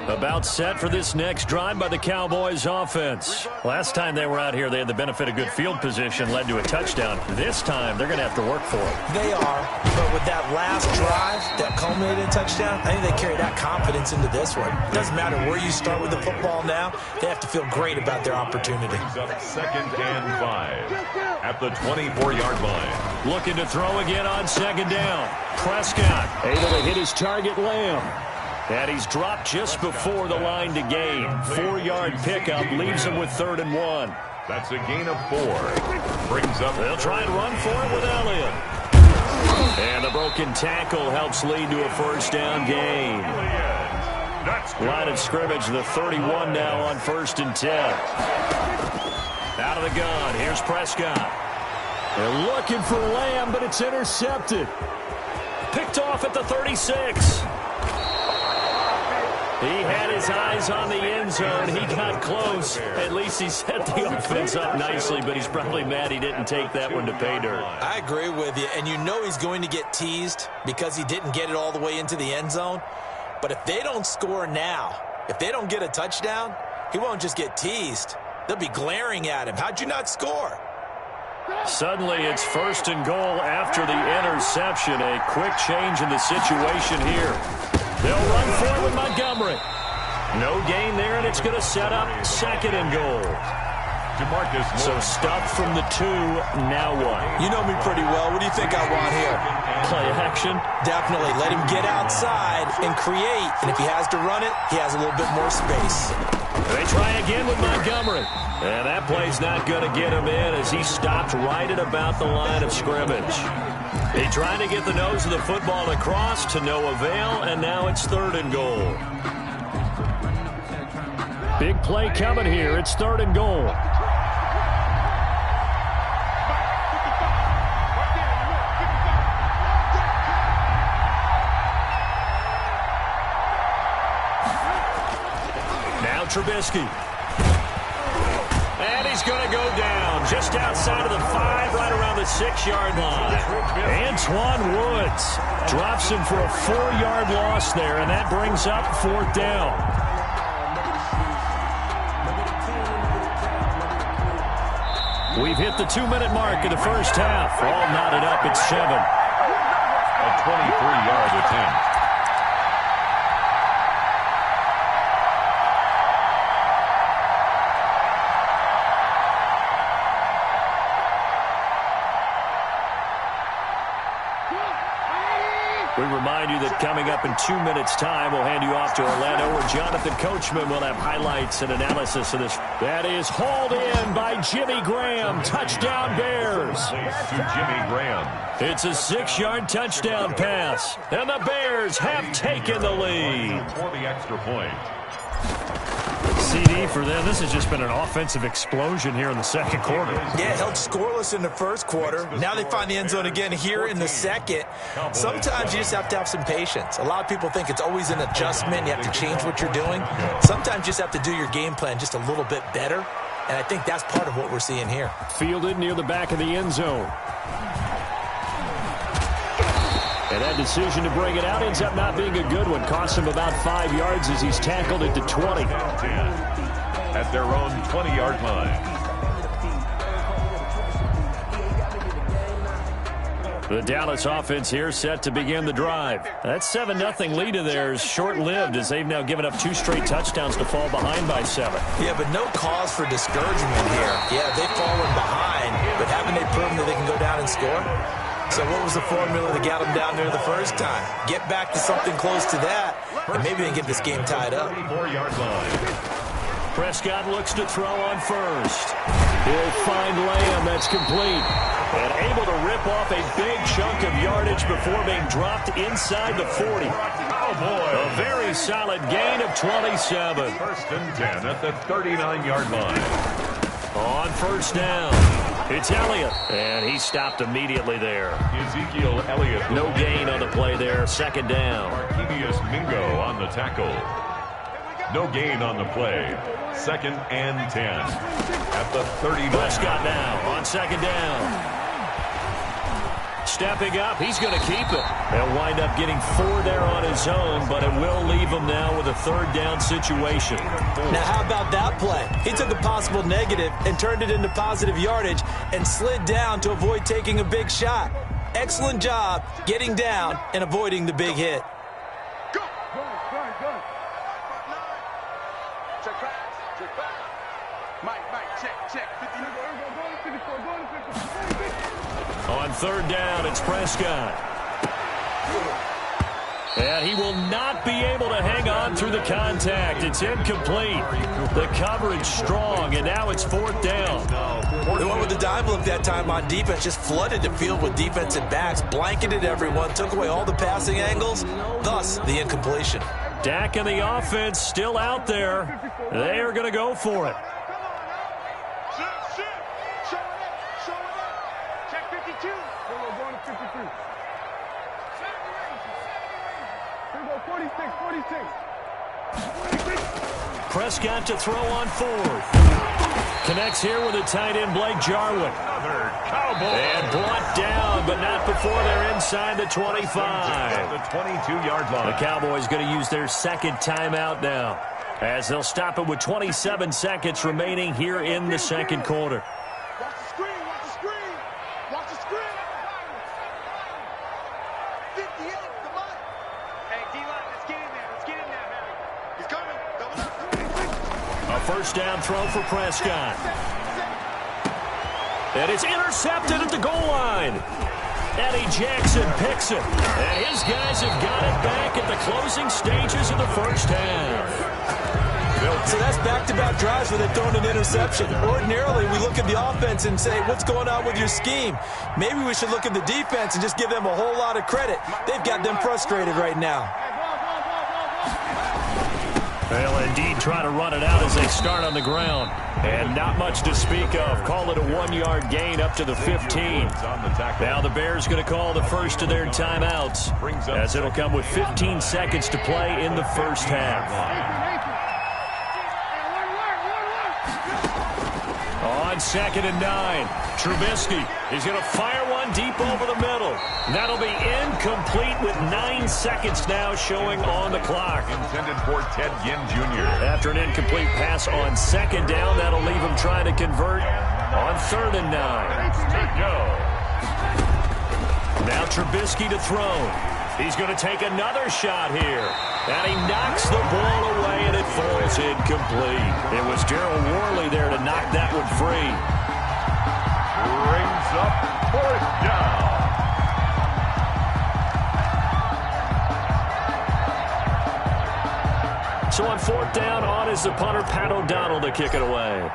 About set for this next drive by the Cowboys offense. Last time they were out here, they had the benefit of good field position, led to a touchdown. This time, they're going to have to work for it. They are, but with that last drive that culminated in a touchdown, I think they carry that confidence into this one. It doesn't matter where you start with the football now. They have to feel great about their opportunity. Second and 5 at the 24-yard line. Looking to throw again on second down. Prescott able to hit his target, Lamb. And he's dropped just before the line to gain. 4-yard pickup leaves him with 3rd and 1. That's a gain of 4. Brings up. They'll try and run for it with Elliott. And the broken tackle helps lead to a first down gain. Line of scrimmage, the 31 now on 1st and 10. Out of the gun, here's Prescott. They're looking for Lamb, but it's intercepted. Picked off at the 36. He had his eyes on the end zone. He got close. At least he set the offense up nicely, but he's probably mad he didn't take that one to pay dirt. I agree with you, and you know he's going to get teased because he didn't get it all the way into the end zone. But if they don't score now, if they don't get a touchdown, he won't just get teased. They'll be glaring at him. How'd you not score? Suddenly it's 1st and goal after the interception. A quick change in the situation here. They'll run for it with Montgomery. No gain there, and it's going to set up 2nd and goal. So stuffed from the 2, now what? You know me pretty well. What do you think I want here? Play action? Definitely. Let him get outside and create. And if he has to run it, he has a little bit more space. They try again with Montgomery. And that play's not going to get him in as he stopped right at about the line of scrimmage. They tried to get the nose of the football across to no avail, and now it's 3rd and goal. Big play coming here. It's 3rd and goal. Now Trubisky. And he's going to go down just outside of the 5, right around the 6-yard line. Antoine Woods drops him for a 4-yard loss there, and that brings up 4th down. We've hit the 2-minute mark in the first half. All knotted up at 7. A 23-yard attempt. We remind you that coming up in 2 minutes' time, we'll hand you off to Orlando, where Jonathan Coachman will have highlights and analysis of this. That is hauled in by Jimmy Graham. Touchdown, Bears. To Jimmy Graham. It's a 6-yard touchdown pass, and the Bears have taken the lead. For the extra point. CD for them. This has just been an offensive explosion here in the 2nd quarter. Yeah, held scoreless in the 1st quarter. Now they find the end zone again here in the 2nd. Sometimes you just have to have some patience. A lot of people think it's always an adjustment. You have to change what you're doing. Sometimes you just have to do your game plan just a little bit better. And I think that's part of what we're seeing here. Fielded near the back of the end zone. And that decision to bring it out ends up not being a good one. Costs him about 5 yards as he's tackled it to 20. At their own 20-yard line. The Dallas offense here set to begin the drive. That 7-0 lead of theirs short-lived as they've now given up 2 straight touchdowns to fall behind by 7. Yeah, but no cause for discouragement here. Yeah, they've fallen behind, but haven't they proven that they can go down and score? So what was the formula that got them down there the first time? Get back to something close to that, and maybe they can get this game tied up. 4-yard line. Prescott looks to throw on first. He'll find Lamb. That's complete. And able to rip off a big chunk of yardage before being dropped inside the 40. Oh, boy. A very solid gain of 27. 1st and 10 at the 39-yard line. On 1st down, it's Elliott. And he stopped immediately there. Ezekiel Elliott. No gain on the play there. 2nd down. Marquinhos Mingo on the tackle. No gain on the play. 2nd and 10. At the 39. Prescott now on 2nd down. Stepping up, he's going to keep it. He'll wind up getting 4 there on his own, but it will leave him now with a 3rd down situation. Now, how about that play? He took a possible negative and turned it into positive yardage and slid down to avoid taking a big shot. Excellent job getting down and avoiding the big hit. Go. Check back. Mike, check. 50. On 3rd down, it's Prescott. And he will not be able to hang on through the contact. It's incomplete. The coverage strong, and now it's 4th down. They went with the dime look that time on defense, just flooded the field with defensive backs, blanketed everyone, took away all the passing angles, thus the incompletion. Dak and the offense still out there. They are going to go for it. Check 52. Going to 53. 46. Prescott to throw on 4th. Connects here with a tight end, Blake Jarwin. Another Cowboy. And brought down, but not before they're inside the 25. The 22-yard line. The Cowboys going to use their 2nd timeout now, as they'll stop it with 27 seconds remaining here in the 2nd quarter. Watch the screen. 58, come on. Hey, D-line, let's get in there, man. He's coming. Double up. A 1st down throw for Prescott. And it's intercepted at the goal line. Eddie Jackson picks it. And his guys have got it back at the closing stages of the 1st half. So that's back-to-back drives where they've thrown an interception. Ordinarily, we look at the offense and say, what's going on with your scheme? Maybe we should look at the defense and just give them a whole lot of credit. They've got them frustrated right now. They'll indeed try to run it out as they start on the ground. And not much to speak of. Call it a 1-yard gain up to the 15. Now the Bears going to call the first of their timeouts, as it'll come with 15 seconds to play in the 1st half. On 2nd and 9, Trubisky is going to fire one deep over the middle. That'll be incomplete with 9 seconds now showing on the clock. Intended for Ted Ginn Jr. After an incomplete pass on 2nd down, that'll leave him trying to convert on 3rd and 9. Go. Now Trubisky to throw. He's going to take another shot here. And he knocks the ball away, and it falls incomplete. It was Gerald Worley there to knock that one free. Brings up 4th down. So on 4th down, on is the punter, Pat O'Donnell, to kick it away.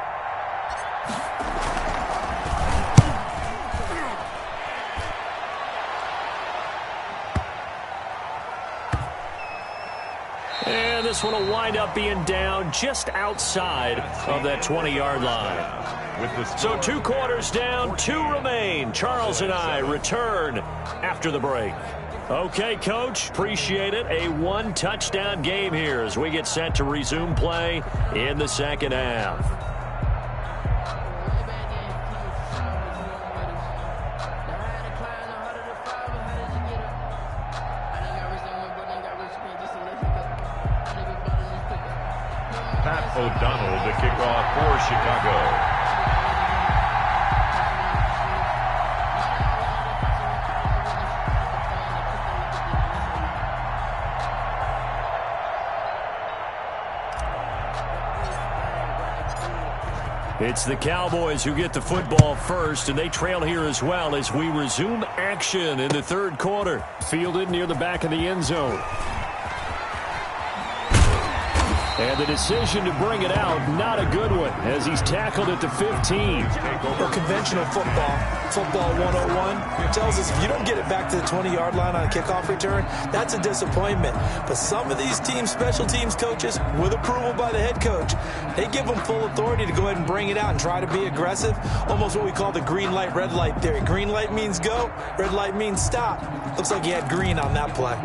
And this one will wind up being down just outside of that 20-yard line. So 2 quarters down, 2 remain. Charles and I return after the break. Okay, Coach, appreciate it. A 1-touchdown game here as we get set to resume play in the 2nd half. Pat O'Donnell to kick off for Chicago. It's the Cowboys who get the football first, and they trail here as well as we resume action in the 3rd quarter. Fielded near the back of the end zone. And the decision to bring it out, not a good one, as he's tackled at the 15. Well, conventional football 101, tells us if you don't get it back to the 20-yard line on a kickoff return, that's a disappointment. But some of these special teams coaches, with approval by the head coach, they give them full authority to go ahead and bring it out and try to be aggressive, almost what we call the green light, red light theory. Green light means go, red light means stop. Looks like he had green on that play.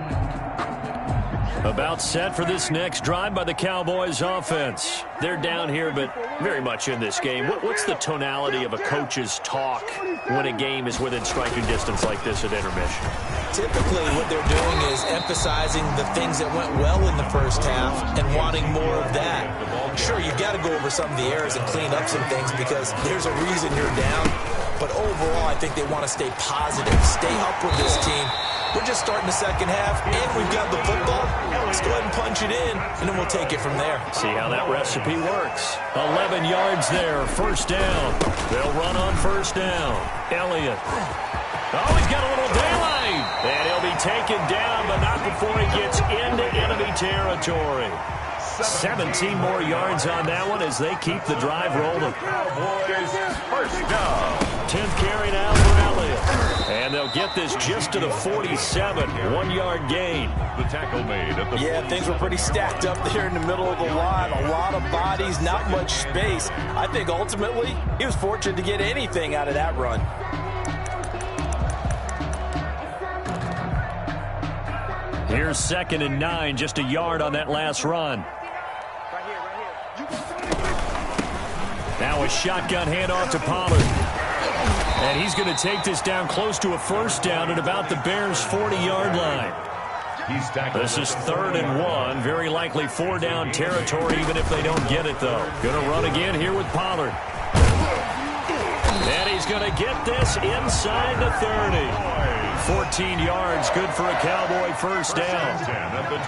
About set for this next drive by the Cowboys offense. They're down here, but very much in this game. What's the tonality of a coach's talk when a game is within striking distance like this at intermission? Typically, what they're doing is emphasizing the things that went well in the first half and wanting more of that. Sure, you've got to go over some of the errors and clean up some things because there's a reason you're down. But overall, I think they want to stay positive, stay up with this team. We're just starting the second half, and we've got the football. Let's go ahead and punch it in, and then we'll take it from there. See how that recipe works. 11 yards there, first down. They'll run on first down. Elliott. Oh, he's got a little daylight. And he'll be taken down, but not before he gets into enemy territory. 17 more yards on that one as they keep the drive rolling. Cowboys first down. 10th carry now for Elliott. And they'll get this just to the 47. 1-yard gain. The tackle made at the Yeah, things were pretty stacked up there in the middle of the line. A lot of bodies, not much space. I think ultimately he was fortunate to get anything out of that run. Here's 2nd and 9, just a yard on that last run. Now a shotgun handoff to Pollard. And he's going to take this down close to a first down at about the Bears' 40-yard line. This is 3rd and 1. Very likely 4-down territory, even if they don't get it, though. Going to run again here with Pollard. And he's going to get this inside the 30. 14 yards, good for a Cowboy first down.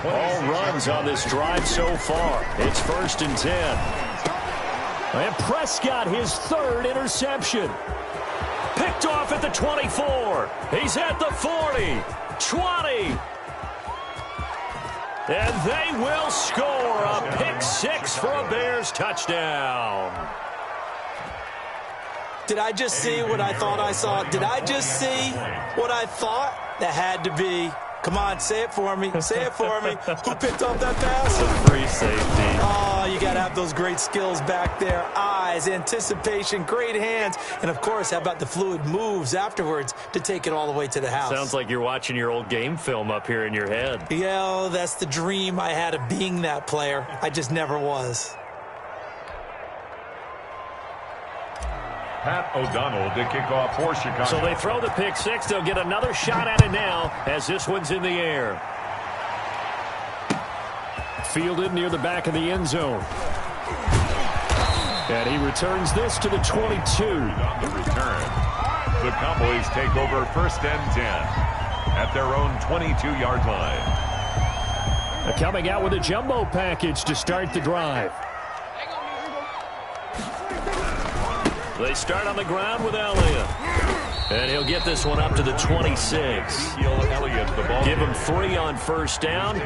All runs on this drive so far. It's 1st and 10. And Prescott, his 3rd interception. Picked off at the 24. He's at the 40, 20. And they will score a pick 6 for a Bears touchdown. Did I just see what I thought I saw? Did I just see what I thought? That had to be. Come on, say it for me. Say it for me. Who picked up that pass? The free safety. Oh, you got to have those great skills back there. Eyes, anticipation, great hands. And, of course, how about the fluid moves afterwards to take it all the way to the house? Sounds like you're watching your old game film up here in your head. Yeah, that's the dream I had of being that player. I just never was. Pat O'Donnell to kick off for Chicago. So they throw the pick 6. They'll get another shot at it now as this one's in the air. Fielded near the back of the end zone. And he returns this to the 22. On the return, the Cowboys take over 1st and 10 at their own 22-yard line. Coming out with a jumbo package to start the drive. They start on the ground with Elliott. And he'll get this one up to the 26. Give him 3 on first down.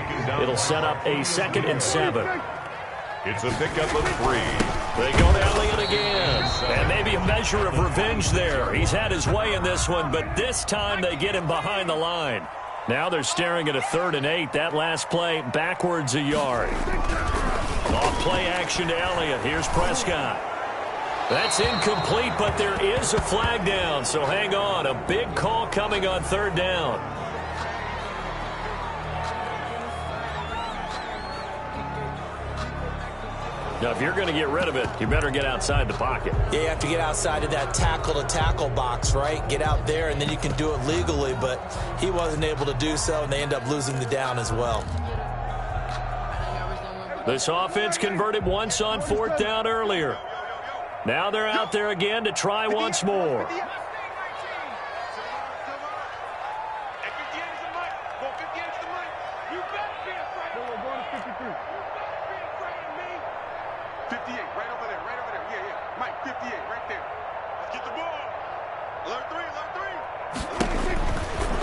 It'll set up a 2nd and 7. It's a pickup of 3. They go to Elliott again. And maybe a measure of revenge there. He's had his way in this one, but this time they get him behind the line. Now they're staring at a 3rd and 8. That last play backwards a yard. Off play action to Elliott. Here's Prescott. That's incomplete, but there is a flag down, so hang on. A big call coming on 3rd down. Now, if you're going to get rid of it, you better get outside the pocket. Yeah, you have to get outside of that tackle-to-tackle box, right? Get out there, and then you can do it legally, but he wasn't able to do so, and they end up losing the down as well. This offense converted once on 4th down earlier. Now they're out there again to try once more.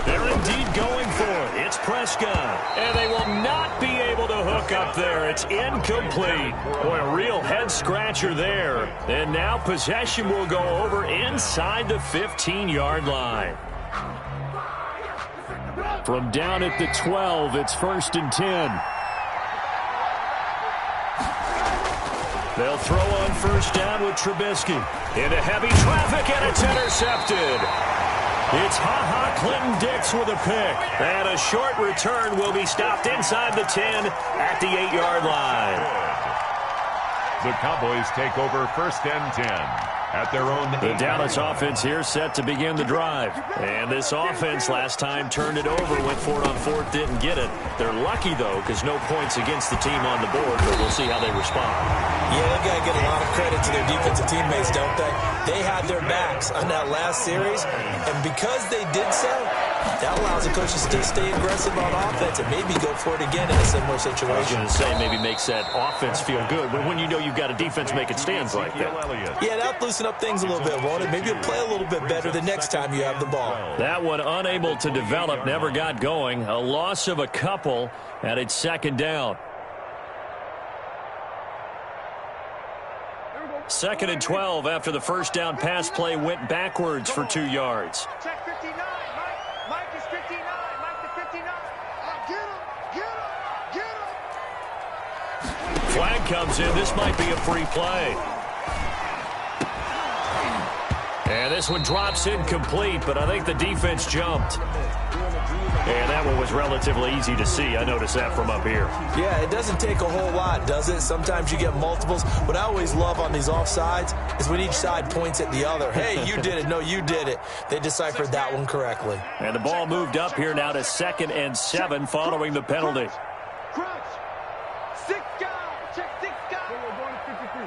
They're indeed going for it. It's Prescott. And they will not be able to hook up there. It's incomplete. Boy, a real head-scratcher there. And now possession will go over inside the 15-yard line. From down at the 12, it's 1st and 10. They'll throw on first down with Trubisky. Into heavy traffic, and it's intercepted. It's Ha-Ha Clinton-Dix with a pick. And a short return will be stopped inside the 10 at the 8-yard line. The Cowboys take over 1st and 10. At their own. The Dallas offense here set to begin the drive. And this offense last time turned it over, went for it on 4th, didn't get it. They're lucky, though, because no points against the team on the board, but we'll see how they respond. Yeah, they've got to get a lot of credit to their defensive teammates, don't they? They had their backs on that last series, and because they did so, that allows the coaches to stay aggressive on offense and maybe go for it again in a similar situation. I was going to say maybe makes that offense feel good, but when you know you've got a defense making stands like that. Yeah, that'll loosen up things a little bit, won't it? Maybe you'll play a little bit better the next time you have the ball. That one unable to develop, never got going. A loss of a couple, and it's 2nd down. 2nd and 12 after the first down pass play went backwards for 2 yards. Check 59. Mike is 59. Mike to 59. Get him. Get him. Get him. Flag comes in. This might be a free play. And this one drops incomplete, but I think the defense jumped. And that one was relatively easy to see. I noticed that from up here. Yeah, it doesn't take a whole lot, does it? Sometimes you get multiples. What I always love on these offsides is when each side points at the other. Hey, you did it. No, you did it. They deciphered that one correctly. And the ball moved up here now to 2nd and 7 following the penalty. Crunch. 6 guys. Check 6 guys. Here we go, going to 53.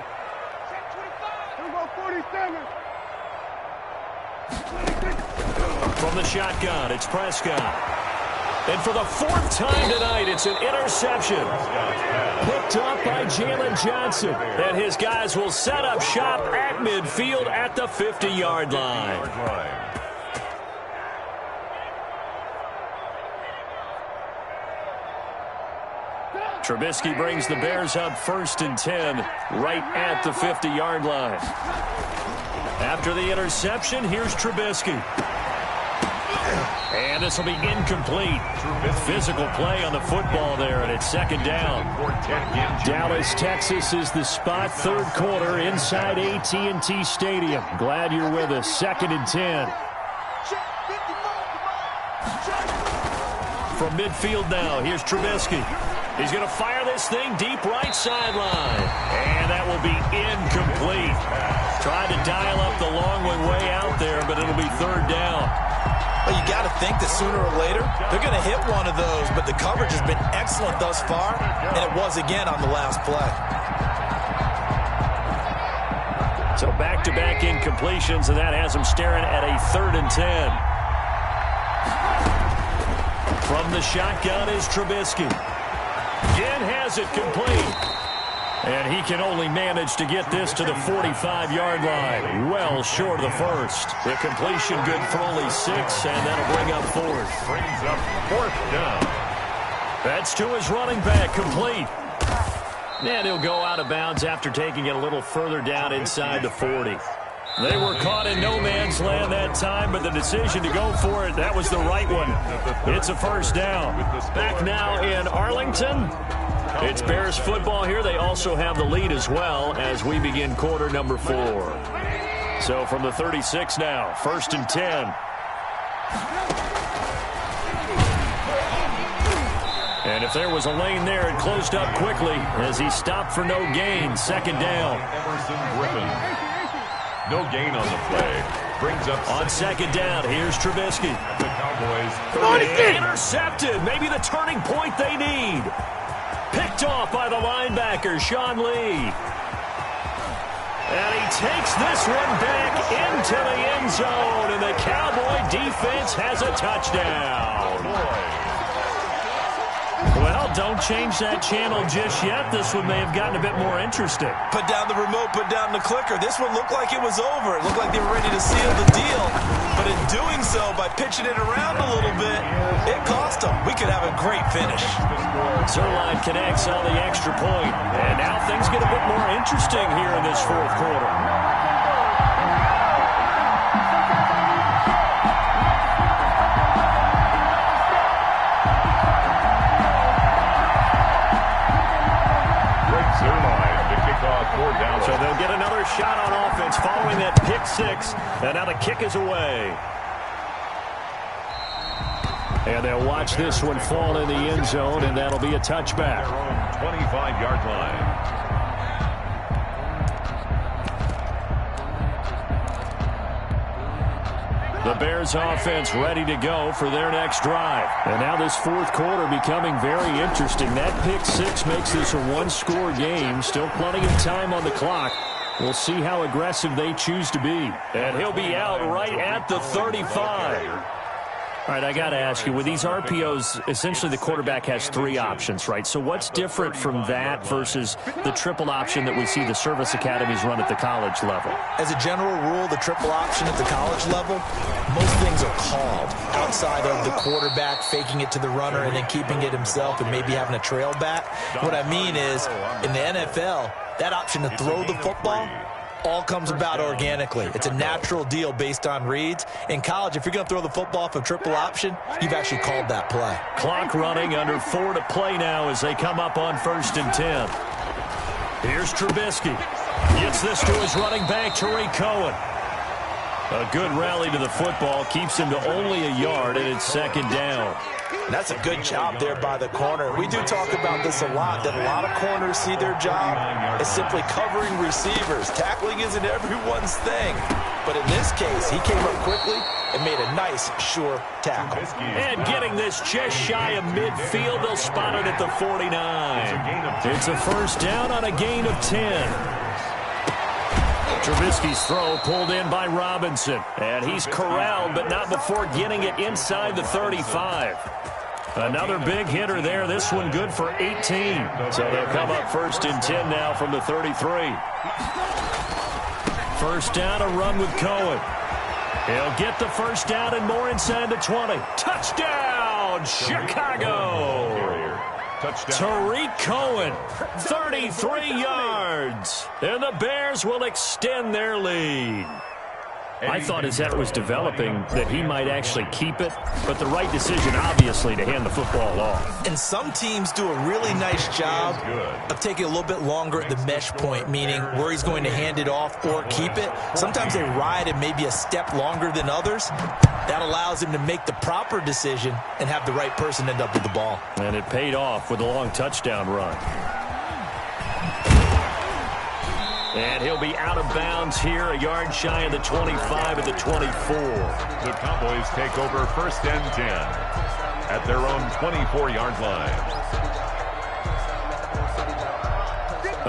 Check 25. Here we go, 47. From the shotgun, it's Prescott. And for the 4th time tonight, it's an interception. Picked up by Jalen Johnson. And his guys will set up shop at midfield at the 50-yard line. Trubisky brings the Bears up 1st and 10 right at the 50-yard line. After the interception, here's Trubisky. And this will be incomplete. Physical play on the football there, and it's 2nd down. Dallas, Texas is the spot, 3rd quarter inside AT&T Stadium. Glad you're with us. 2nd and 10. From midfield now, here's Trubisky. He's going to fire this thing deep right sideline. And that will be incomplete. Tried to dial up the long one way out there, but it'll be 3rd down. Well, you got to think that sooner or later, they're going to hit one of those, but the coverage has been excellent thus far, and it was again on the last play. So back-to-back incompletions, and that has them staring at a 3rd and 10. From the shotgun is Trubisky. Again has it complete. And he can only manage to get this to the 45-yard line. Well short of the 1st. The completion good for only 6, and that'll bring up 4th. Brings up 4th down. That's to his running back, complete. And he'll go out of bounds after taking it a little further down inside the 40. They were caught in no man's land that time, but the decision to go for it, that was the right one. It's a 1st down. Back now in Arlington. It's Bears football here. They also have the lead as well as we begin quarter number 4. So from the 36 now, 1st and 10. And if there was a lane there, it closed up quickly as he stopped for no gain. 2nd down. Emerson Griffin. No gain on the play. Brings up on 2nd down. Here's Trubisky. The Cowboys. Intercepted. Maybe the turning point they need. Picked off by the linebacker, Sean Lee. And he takes this one back into the end zone, and the Cowboy defense has a touchdown. Well, don't change that channel just yet. This one may have gotten a bit more interesting. Put down the remote, put down the clicker. This one looked like it was over. It looked like they were ready to seal the deal. But in doing so, by pitching it around a little bit, it cost them. We could have a great finish. Zerline connects on the extra point. And now things get a bit more interesting here in this 4th quarter. So they'll get another shot on offense following that pick 6, and now the kick is away. And they'll watch this one fall in the end zone, and that'll be a touchback. Their own 25-yard line. The Bears offense ready to go for their next drive. And now this fourth quarter becoming very interesting. That pick six makes this a one-score game. Still plenty of time on the clock. We'll see how aggressive they choose to be. And he'll be out right at the 35. All right, I got to ask you, with these RPOs, essentially the quarterback has three options, right? So what's different from that versus the triple option that we see the service academies run at the college level? As a general rule, the triple option at the college level, most things are called outside of the quarterback faking it to the runner and then keeping it himself and maybe having a trail back. What I mean is, in the NFL, that option to throw the football all comes about organically. It's a natural deal based on reads. In college, if you're going to throw the football off a triple option, you've actually called that play. Clock running, under 4 to play now as they come up on 1st and 10. Here's Trubisky. Gets this to his running back, Tariq Cohen. A good rally to the football, keeps him to only a yard, and it's 2nd down. And that's a good job there by the corner. We do talk about this a lot, that a lot of corners see their job as simply covering receivers. Tackling isn't everyone's thing. But in this case, he came up quickly and made a nice, sure tackle. And getting this just shy of midfield, they'll spot it at the 49. It's a 1st down on a gain of 10. Trubisky's throw pulled in by Robinson. And he's corralled, but not before getting it inside the 35. Another big hitter there. This one good for 18. So they'll come up 1st and 10 now from the 33. 1st down, a run with Cohen. He'll get the 1st down and more inside the 20. Touchdown, Chicago! Tariq Cohen, 33 yards. And the Bears will extend their lead. I thought as that was developing that he might actually keep it, but the right decision, obviously, to hand the football off. And some teams do a really nice job of taking a little bit longer at the mesh point, meaning where he's going to hand it off or keep it. Sometimes they ride it maybe a step longer than others. That allows him to make the proper decision and have the right person end up with the ball. And it paid off with a long touchdown run. And he'll be out of bounds here, a yard shy of the 25 at the 24. The Cowboys take over 1st and 10 at their own 24-yard line.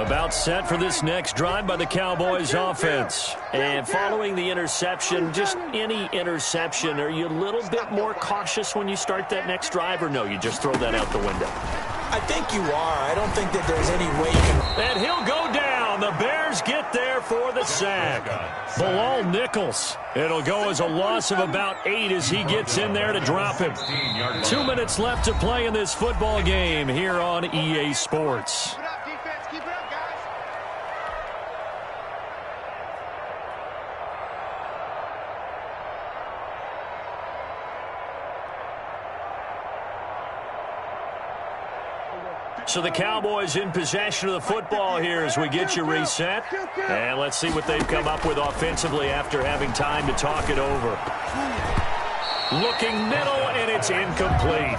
About set for this next drive by the Cowboys offense. And following the interception, just any interception, are you a little bit more cautious when you start that next drive, or no, you just throw that out the window? I think you are. I don't think that there's any way you can... And he'll go down. The Bears get there for the sack. Bilal Nichols. It'll go as a loss of about 8 as he gets in there to drop him. 2 minutes left to play in this football game here on EA Sports. Keep it up, defense. Keep it up, guys. So the Cowboys in possession of the football here as we get you reset. And let's see what they've come up with offensively after having time to talk it over. Looking middle, and it's incomplete.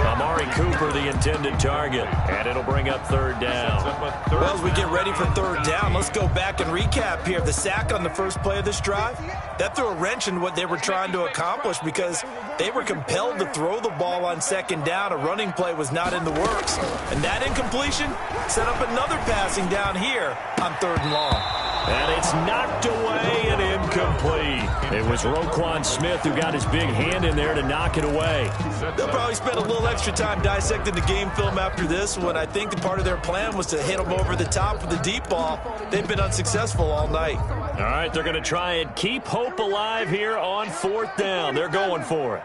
Amari Cooper, the intended target. And it'll bring up 3rd down. Well, as we get ready for 3rd down, let's go back and recap here. The sack on the first play of this drive, that threw a wrench in what they were trying to accomplish because they were compelled to throw the ball on 2nd down. A running play was not in the works. And that incompletion set up another passing down here on 3rd and long. And it's knocked away and incomplete. It was Roquan Smith who got his big hand in there to knock it away. They'll probably spend a little extra time dissecting the game film after this one. I think the part of their plan was to hit them over the top with the deep ball. They've been unsuccessful all night. All right, they're going to try and keep hope alive here on 4th down. They're going for it.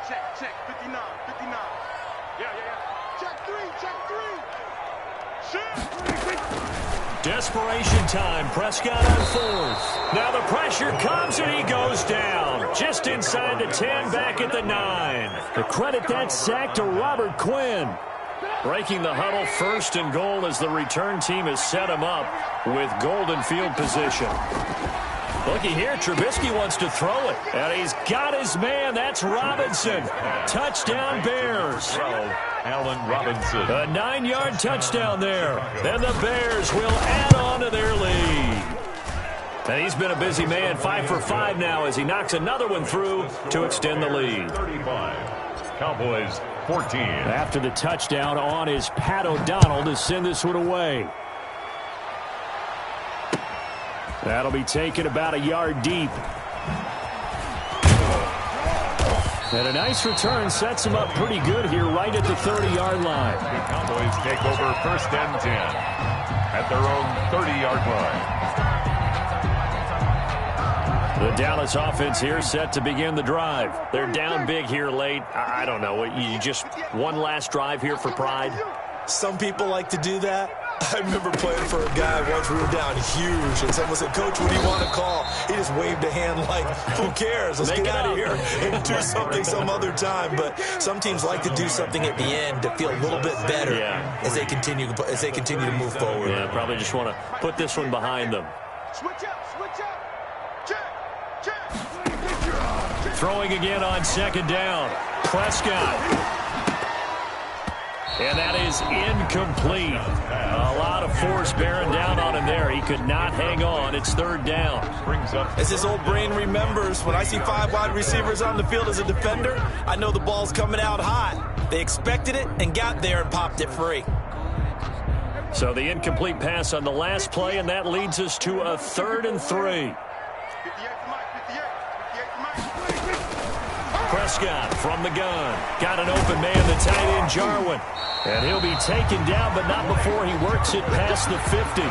Check, 59. Yeah. Check 3. Shoot. Desperation time. Prescott on 4th. Now the pressure comes and he goes down. Just inside the 10, back at the 9. To credit that sack to Robert Quinn. Breaking the huddle, 1st and goal as the return team has set him up with golden field position. Looky here, Trubisky wants to throw it, and he's got his man. That's Robinson. Touchdown, Bears. Allen Robinson. A 9-yard touchdown there. And the Bears will add on to their lead. And he's been a busy man, 5 for 5 now as he knocks another one through to extend the lead. 35. Cowboys 14. After the touchdown on is Pat O'Donnell to send this one away. That'll be taken about a yard deep. And a nice return sets him up pretty good here right at the 30-yard line. The Cowboys take over first and 10 at their own 30-yard line. The Dallas offense here set to begin the drive. They're down big here late. I don't know. You just one last drive here for pride? Some people like to do that. I remember playing for a guy once. We were down huge, and someone said, "Coach, what do you want to call?" He just waved a hand like, "Who cares? Let's get out of here and do something some other time." But some teams like to do something at the end to feel a little bit better as they continue to move forward. Yeah, probably just want to put this one behind them. Switch up, switch up. Check. Throwing again on second down. Prescott. And that is incomplete. A lot of force bearing down on him there. He could not hang on. It's third down. As his old brain remembers, when I see 5 wide receivers on the field as a defender, I know the ball's coming out hot. They expected it and got there and popped it free. So the incomplete pass on the last play, and that leads us to a 3rd and 3. Prescott from the gun. Got an open man, the tight end, Jarwin. And he'll be taken down, but not before he works it past the 50.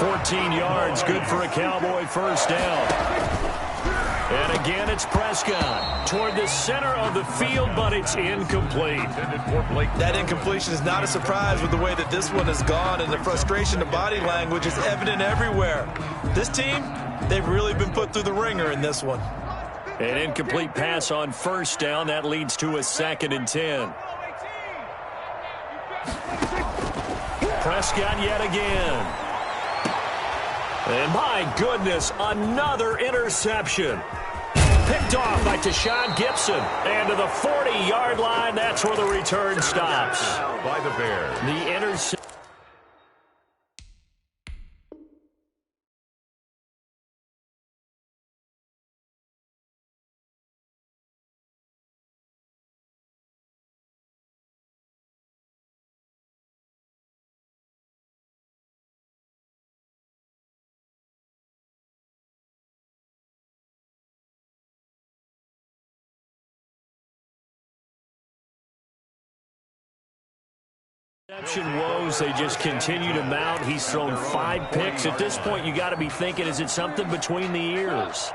14 yards, good for a Cowboy first down. And again, it's Prescott toward the center of the field, but it's incomplete. That incompletion is not a surprise with the way that this one has gone, and the frustration of body language is evident everywhere. This team, they've really been put through the ringer in this one. An incomplete pass on first down. That leads to a 2nd and 10. Prescott yet again. And my goodness, another interception. Picked off by Tashawn Gibson. And to the 40-yard line, that's where the return stops. By the Bears. The interception. Woes, they just continue to mount. He's thrown 5 picks. At this point, you got to be thinking, is it something between the ears?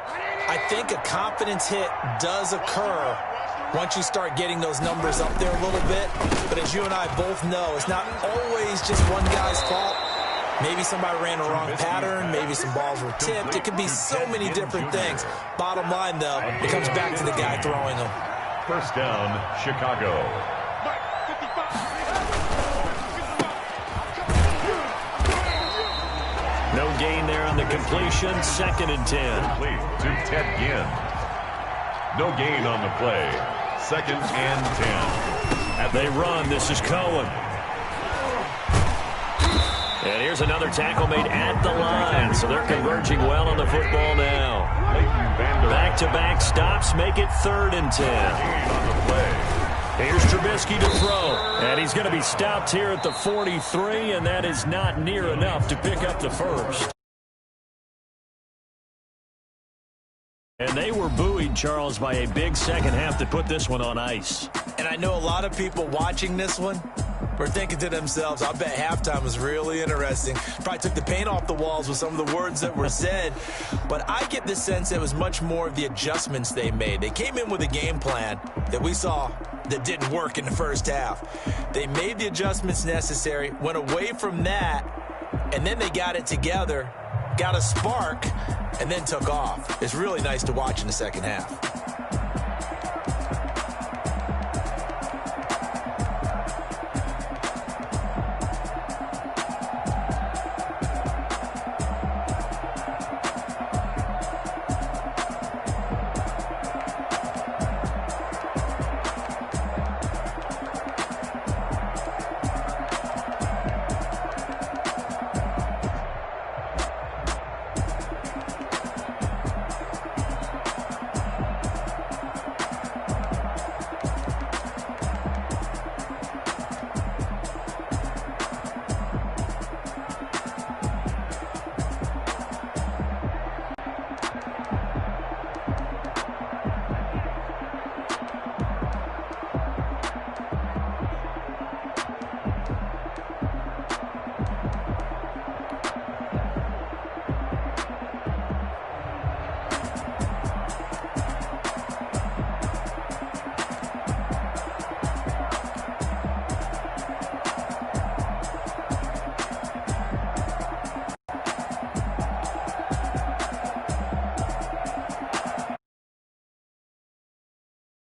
I think a confidence hit does occur once you start getting those numbers up there a little bit. But as you and I both know, it's not always just one guy's fault. Maybe somebody ran a wrong pattern. Maybe some balls were tipped. It could be so many different things. Bottom line, though, it comes back to the guy throwing them. First down, Chicago. No gain there on the completion. 2nd and 10. Complete to Ted Ginn. No gain on the play. 2nd and 10. And they run. This is Cohen. And here's another tackle made at the line. So they're converging well on the football now. Back-to-back stops make it 3rd and 10. On the play. Here's Trubisky to throw. And he's going to be stopped here at the 43, and that is not near enough to pick up the first. And they were buoyed, Charles, by a big second half to put this one on ice. And I know a lot of people watching this one were thinking to themselves, I bet halftime was really interesting. Probably took the paint off the walls with some of the words that were said. But I get the sense it was much more of the adjustments they made. They came in with a game plan that we saw that didn't work in the first half. They made the adjustments necessary, went away from that, and then they got it together, got a spark, and then took off. It's really nice to watch in the second half.